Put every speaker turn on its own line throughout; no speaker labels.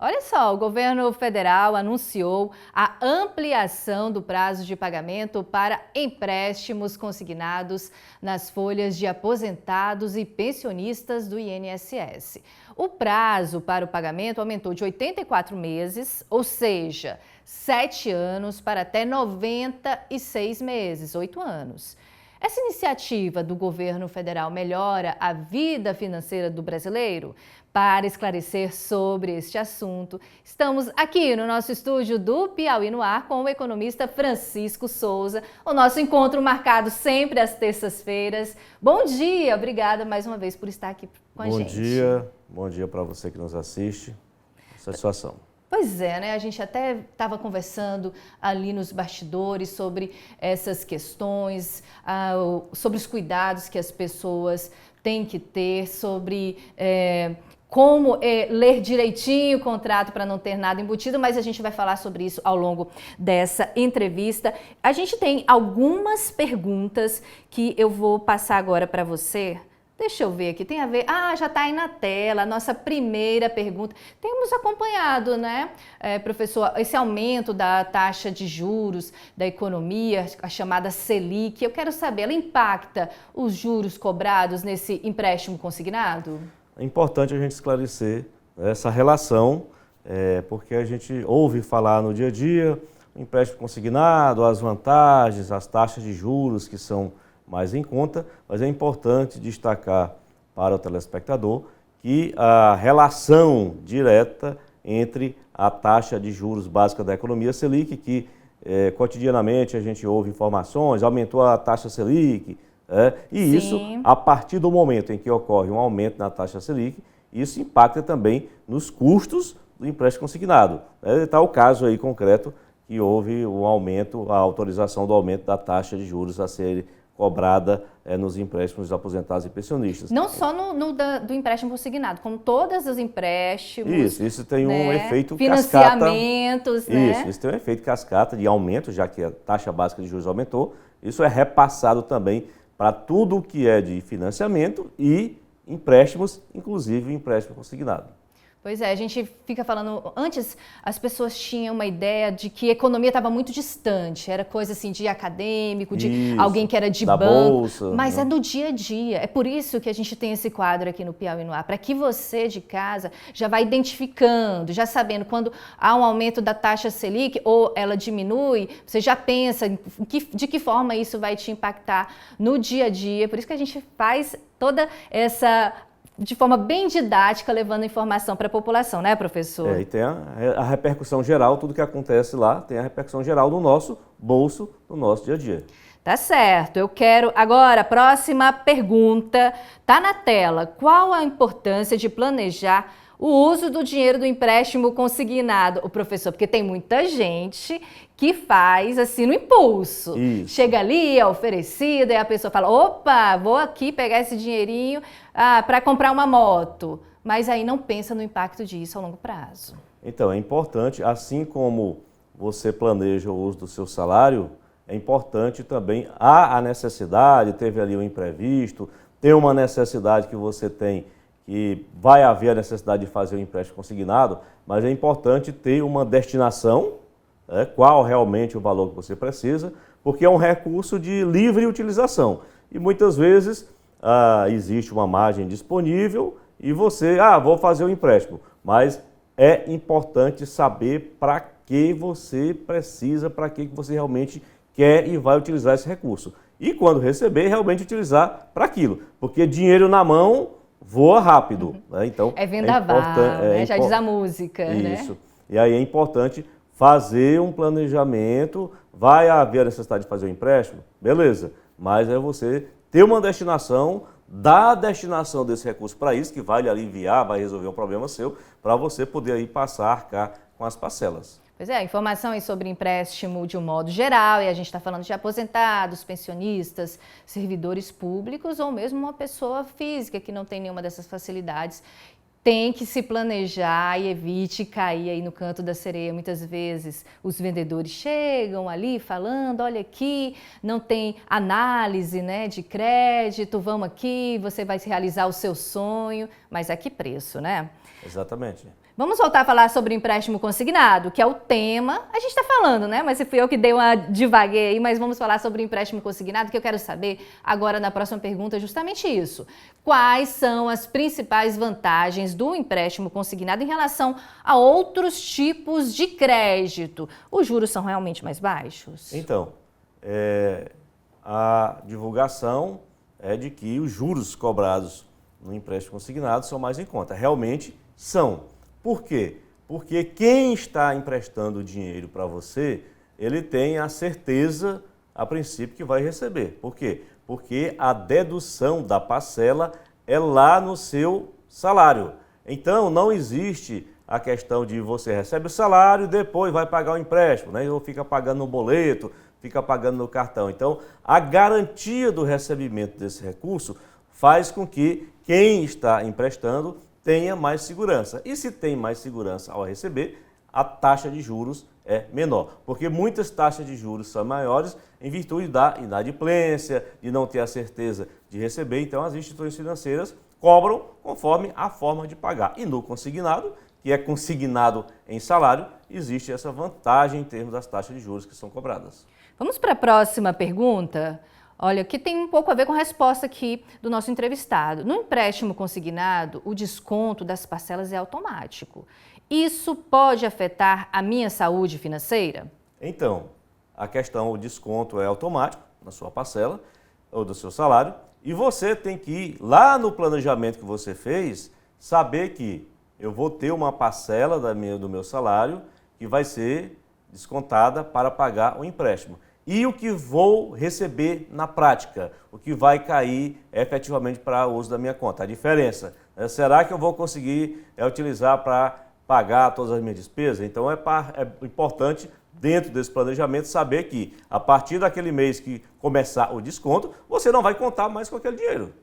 Olha só, o governo federal anunciou a ampliação do prazo de pagamento para empréstimos consignados nas folhas de aposentados e pensionistas do INSS. O prazo para o pagamento aumentou de 84 meses, ou seja, 7 anos, para até 96 meses, 8 anos. Essa iniciativa do governo federal melhora a vida financeira do brasileiro? Para esclarecer sobre este assunto, estamos aqui no nosso estúdio do Piauí no Ar com o economista Francisco Souza, o nosso encontro marcado sempre às terças-feiras. Bom dia, obrigada mais uma vez por estar aqui com a gente.
Bom dia para você que nos assiste. Satisfação.
Pois é, né? A gente até estava conversando ali nos bastidores sobre essas questões, sobre os cuidados que as pessoas têm que ter, sobre como ler direitinho o contrato para não ter nada embutido, mas a gente vai falar sobre isso ao longo dessa entrevista. A gente tem algumas perguntas que eu vou passar agora para você. Deixa eu ver aqui, tem a ver... já está aí na tela, a nossa primeira pergunta. Temos acompanhado, né, professor, esse aumento da taxa de juros da economia, a chamada Selic. Eu quero saber, ela impacta os juros cobrados nesse empréstimo consignado?
É importante a gente esclarecer essa relação, porque a gente ouve falar no dia a dia, o empréstimo consignado, as vantagens, as taxas de juros que são mais em conta, mas é importante destacar para o telespectador que a relação direta entre a taxa de juros básica da economia Selic, que cotidianamente a gente ouve informações, aumentou a taxa Selic, e
Sim.
Isso, a partir do momento em que ocorre um aumento na taxa Selic, isso impacta também nos custos do empréstimo consignado. Está o caso aí concreto que houve um aumento, a autorização do aumento da taxa de juros a ser cobrada nos empréstimos dos aposentados e pensionistas.
Não só do empréstimo consignado, como todos os empréstimos.
Isso tem um efeito
financiamentos,
cascata. Isso tem um efeito cascata de aumento, já que a taxa básica de juros aumentou. Isso é repassado também para tudo o que é de financiamento e empréstimos, inclusive empréstimo consignado.
Pois é, a gente fica falando, antes as pessoas tinham uma ideia de que a economia estava muito distante, era coisa assim de acadêmico, de alguém que era de
da
banco,
bolsa,
mas
né?
É no dia a dia. É por isso que a gente tem esse quadro aqui no Piauí no Ar, para que você de casa já vá identificando, já sabendo quando há um aumento da taxa Selic ou ela diminui, você já pensa de que forma isso vai te impactar no dia a dia. Por isso que a gente faz toda essa... de forma bem didática, levando informação para a população, né, professor?
E tem a repercussão geral, tudo que acontece lá, tem a repercussão geral no nosso bolso, no nosso dia a dia.
Tá certo. Eu quero agora, a próxima pergunta, tá na tela. Qual a importância de planejar o uso do dinheiro do empréstimo consignado? O professor, porque tem muita gente que faz assim no impulso.
Isso.
Chega ali, é oferecido, e a pessoa fala, opa, vou aqui pegar esse dinheirinho para comprar uma moto. Mas aí não pensa no impacto disso a longo prazo.
Então, é importante, assim como você planeja o uso do seu salário, é importante também, há a necessidade, teve ali um imprevisto, tem uma necessidade que você tem, que vai haver a necessidade de fazer o empréstimo consignado, mas é importante ter uma destinação, qual realmente o valor que você precisa, porque é um recurso de livre utilização. E muitas vezes existe uma margem disponível e você, vou fazer o empréstimo, mas é importante saber para que você precisa, para que você realmente quer e vai utilizar esse recurso. E quando receber, realmente utilizar para aquilo, porque dinheiro na mão voa rápido. Né? Então,
é vendaval, né? Já diz a música.
Isso.
Né?
E aí é importante fazer um planejamento, vai haver a necessidade de fazer um empréstimo, beleza, mas é você ter uma destinação, dar a destinação desse recurso para isso, que vai lhe aliviar, vai resolver um problema seu, para você poder aí passar a arcar com as parcelas.
Pois é, informações sobre empréstimo de um modo geral, e a gente está falando de aposentados, pensionistas, servidores públicos ou mesmo uma pessoa física que não tem nenhuma dessas facilidades. Tem que se planejar e evite cair aí no canto da sereia. Muitas vezes os vendedores chegam ali falando, olha aqui, não tem análise, né, de crédito, vamos aqui, você vai realizar o seu sonho, mas a que preço, né?
Exatamente.
Vamos voltar a falar sobre empréstimo consignado, que é o tema. A gente está falando, né? Mas fui eu que dei uma divaguei aí, mas vamos falar sobre empréstimo consignado, que eu quero saber agora na próxima pergunta justamente isso. Quais são as principais vantagens do empréstimo consignado em relação a outros tipos de crédito? Os juros são realmente mais baixos?
Então, a divulgação é de que os juros cobrados no empréstimo consignado são mais em conta. Realmente são. Por quê? Porque quem está emprestando dinheiro para você, ele tem a certeza, a princípio, que vai receber. Por quê? Porque a dedução da parcela é lá no seu salário. Então, não existe a questão de você recebe o salário e depois vai pagar o empréstimo, né? Ou fica pagando no boleto, fica pagando no cartão. Então, a garantia do recebimento desse recurso faz com que quem está emprestando tenha mais segurança. E se tem mais segurança ao receber, a taxa de juros é menor. Porque muitas taxas de juros são maiores em virtude da inadimplência, de não ter a certeza de receber. Então, as instituições financeiras cobram conforme a forma de pagar. E no consignado, que é consignado em salário, existe essa vantagem em termos das taxas de juros que são cobradas.
Vamos para a próxima pergunta? Olha, que tem um pouco a ver com a resposta aqui do nosso entrevistado. No empréstimo consignado, o desconto das parcelas é automático. Isso pode afetar a minha saúde financeira?
Então, a questão, o desconto é automático na sua parcela ou do seu salário e você tem que ir lá no planejamento que você fez, saber que eu vou ter uma parcela do meu salário que vai ser descontada para pagar o empréstimo. E o que vou receber na prática, o que vai cair efetivamente para o uso da minha conta, a diferença. Será que eu vou conseguir utilizar para pagar todas as minhas despesas? Então é importante, dentro desse planejamento, saber que a partir daquele mês que começar o desconto, você não vai contar mais com aquele dinheiro.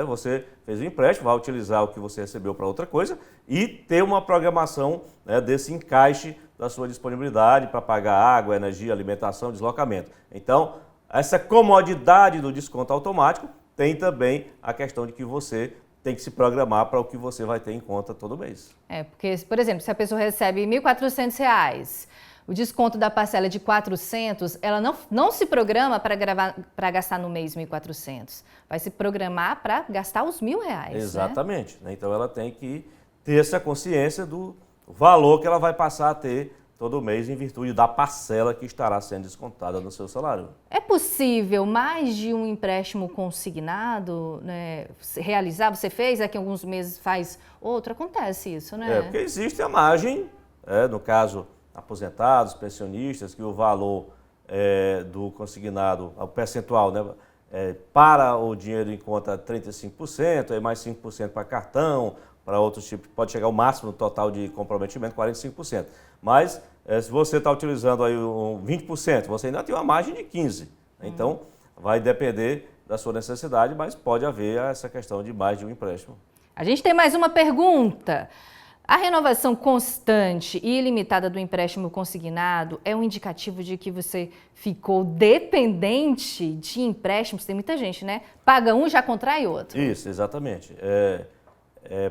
Você fez o empréstimo, vai utilizar o que você recebeu para outra coisa e ter uma programação desse encaixe da sua disponibilidade para pagar água, energia, alimentação, deslocamento. Então, essa comodidade do desconto automático tem também a questão de que você tem que se programar para o que você vai ter em conta todo mês.
Porque, por exemplo, se a pessoa recebe R$ 1.400, o desconto da parcela é de R$ 400, ela não se programa para gastar no mês R$ 1.400. Vai se programar para gastar os R$ 1.000.
Exatamente. Né? Então, ela tem que ter essa consciência do valor que ela vai passar a ter todo mês em virtude da parcela que estará sendo descontada no seu salário.
É possível mais de um empréstimo consignado, né, realizar? Você fez, daqui a alguns meses faz outro? Acontece isso, né?
Porque existe a margem, no caso, aposentados, pensionistas, que o valor do consignado, o percentual, né, para o dinheiro em conta 35%, aí mais 5% para cartão, para outros tipos, pode chegar ao máximo no total de comprometimento, 45%. Mas se você está utilizando aí 20%, você ainda tem uma margem de 15%. Então, vai depender da sua necessidade, mas pode haver essa questão de mais de um empréstimo.
A gente tem mais uma pergunta. A renovação constante e ilimitada do empréstimo consignado é um indicativo de que você ficou dependente de empréstimos? Tem muita gente, né? Paga um, já contrai outro.
Isso, exatamente.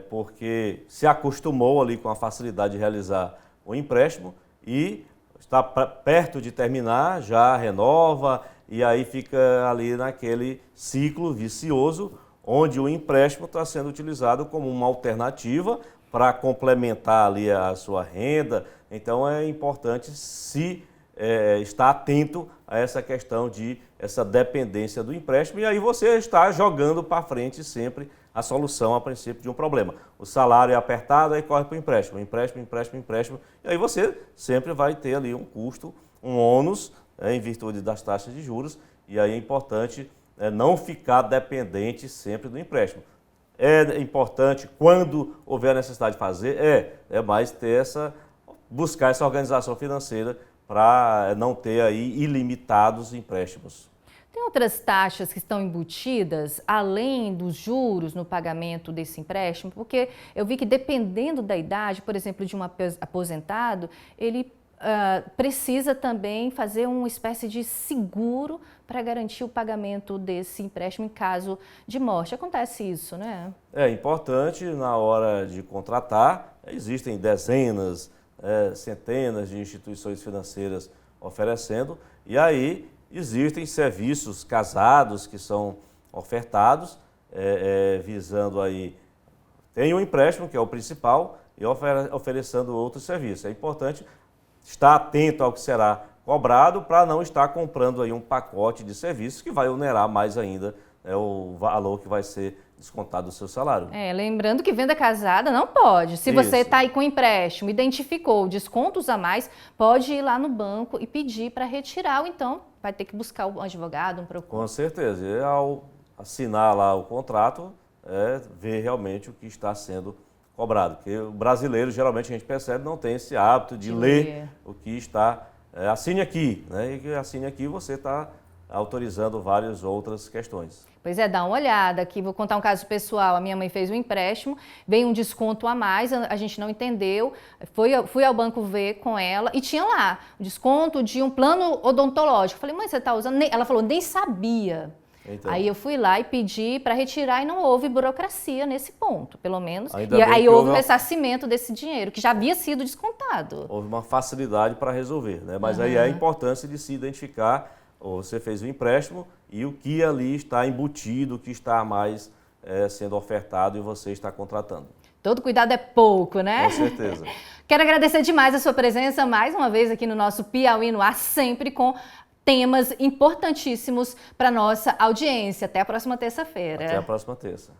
Porque se acostumou ali com a facilidade de realizar o empréstimo e está perto de terminar, já renova e aí fica ali naquele ciclo vicioso onde o empréstimo está sendo utilizado como uma alternativa para complementar ali a sua renda. Então é importante estar atento a essa questão de essa dependência do empréstimo e aí você está jogando para frente sempre a solução a princípio de um problema. O salário é apertado, aí corre para o empréstimo, empréstimo, e aí você sempre vai ter ali um custo, um ônus, em virtude das taxas de juros, e aí é importante não ficar dependente sempre do empréstimo. É importante, quando houver a necessidade de fazer, mais buscar essa organização financeira para não ter aí ilimitados empréstimos.
Tem outras taxas que estão embutidas, além dos juros no pagamento desse empréstimo? Porque eu vi que dependendo da idade, por exemplo, de um aposentado, ele precisa também fazer uma espécie de seguro para garantir o pagamento desse empréstimo em caso de morte. Acontece isso, né?
É importante, na hora de contratar, existem dezenas, centenas de instituições financeiras oferecendo, e aí existem serviços casados que são ofertados, visando aí, tem um empréstimo, que é o principal, e oferecendo outros serviços. É importante estar atento ao que será cobrado para não estar comprando aí um pacote de serviços que vai onerar mais ainda o valor que vai ser descontado do seu salário.
Lembrando que venda casada não pode. Se você
Isso.
está aí com empréstimo, identificou descontos a mais, pode ir lá no banco e pedir para retirar, ou então vai ter que buscar um advogado, um procura.
Com certeza. E ao assinar lá o contrato, ver realmente o que está sendo cobrado. Porque o brasileiro, geralmente, a gente percebe, não tem esse hábito de ler o que está... assine aqui, né? E que assine aqui você está autorizando várias outras questões.
Pois dá uma olhada aqui, vou contar um caso pessoal. A minha mãe fez um empréstimo, veio um desconto a mais, a gente não entendeu, fui ao banco ver com ela e tinha lá o desconto de um plano odontológico. Falei, mãe, você está usando? Ela falou, nem sabia.
Então,
aí eu fui lá e pedi para retirar e não houve burocracia nesse ponto, pelo menos.
Ainda
E
bem
aí
que
houve o ressarcimento desse dinheiro, que já havia sido descontado.
Houve uma facilidade para resolver, né? Mas aí é a importância de se identificar, você fez o empréstimo e o que ali está embutido, o que está mais sendo ofertado e você está contratando.
Todo cuidado é pouco, né?
Com certeza.
Quero agradecer demais a sua presença mais uma vez aqui no nosso Piauí no Ar, sempre com temas importantíssimos para a nossa audiência. Até a próxima terça-feira.
Até a próxima terça.